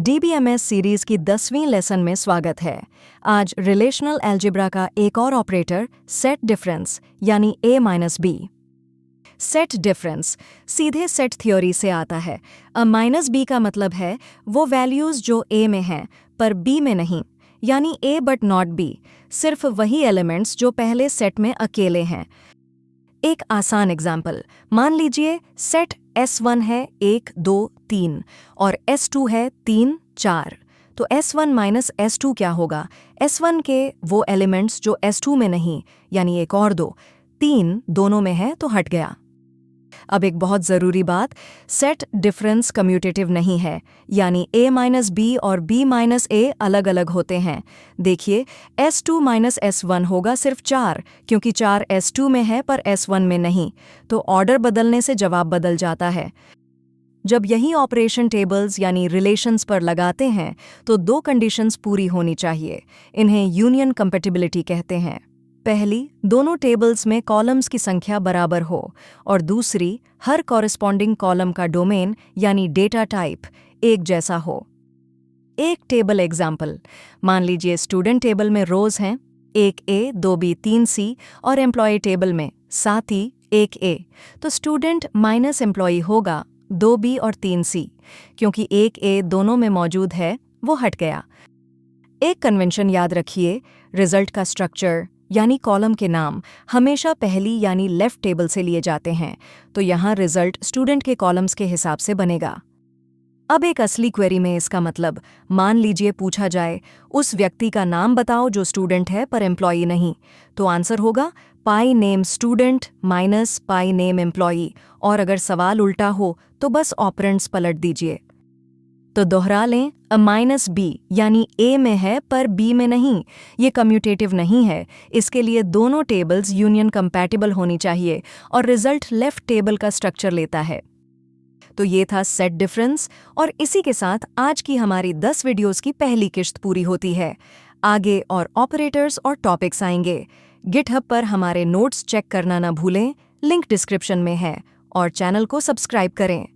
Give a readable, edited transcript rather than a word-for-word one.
DBMS series की 10वीं lesson में स्वागत है। आज रिलेशनल अलजेब्रा का एक और ऑपरेटर सेट डिफरेंस यानी a-b। सेट डिफरेंस सीधे सेट थ्योरी से आता है। -b का मतलब है वो वैल्यूज जो a में हैं पर b में नहीं, यानी a बट नॉट b, सिर्फ वही एलिमेंट्स जो पहले सेट में अकेले हैं। एक आसान एग्जाम्पल, मान लीजिए सेट S1 है 1, 2, 3 और S2 है 3, 4। तो S1 माइनस S2 क्या होगा? S1 के वो एलिमेंट्स जो S2 में नहीं, यानी एक और दो, 3 दोनों में है तो हट गया। अब एक बहुत ज़रूरी बात, सेट डिफरेंस कम्यूटेटिव नहीं है, यानी a माइनस b और b माइनस a अलग अलग होते हैं। देखिए S2 माइनस S1 होगा सिर्फ 4, क्योंकि 4 S2 में है पर S1 में नहीं, तो ऑर्डर बदलने से जवाब बदल जाता है। जब यही ऑपरेशन टेबल्स यानी रिलेशंस पर लगाते हैं तो दो कंडीशंस पूरी होनी चाहिए। इन्हें यूनियन कंपैटिबिलिटी कहते हैं। पहली, दोनों टेबल्स में कॉलम्स की संख्या बराबर हो, और दूसरी, हर कॉरेस्पॉन्डिंग कॉलम का डोमेन यानी डेटा टाइप एक जैसा हो। एक टेबल एग्जाम्पल, मान लीजिए स्टूडेंट टेबल में रोज हैं 1A, 2B, 3C और एम्प्लॉय टेबल में 7E, 1A, तो स्टूडेंट माइनस एम्प्लॉय होगा 2B और 3C, क्योंकि 1A दोनों में मौजूद है, वो हट गया। एक कन्वेंशन याद रखिए, रिजल्ट का स्ट्रक्चर यानी कॉलम के नाम हमेशा पहली यानी लेफ्ट टेबल से लिए जाते हैं, तो यहाँ रिजल्ट स्टूडेंट के कॉलम्स के हिसाब से बनेगा। अब एक असली क्वेरी में इसका मतलब, मान लीजिए पूछा जाए उस व्यक्ति का नाम बताओ जो स्टूडेंट है पर एम्प्लॉई नहीं, तो आंसर होगा pi name student minus pi name employee, और अगर सवाल उल्टा हो तो बस ऑपरेंड्स पलट दीजिए। तो दोहरा लें, -b यानी a में है पर b में नहीं, ये कम्यूटेटिव नहीं है। इसके लिए दोनों टेबल्स यूनियन कंपैटिबल होनी चाहिए और रिजल्ट लेफ्ट टेबल का स्ट्रक्चर लेता है। तो ये था सेट डिफरेंस, और इसी के साथ आज की हमारी 10 वीडियोस की पहली किश्त पूरी होती है। आगे और ऑपरेटर्स और टॉपिक्स आएंगे। गिटहब पर हमारे नोट्स चेक करना ना भूलें, लिंक डिस्क्रिप्शन में है, और चैनल को सब्सक्राइब करें।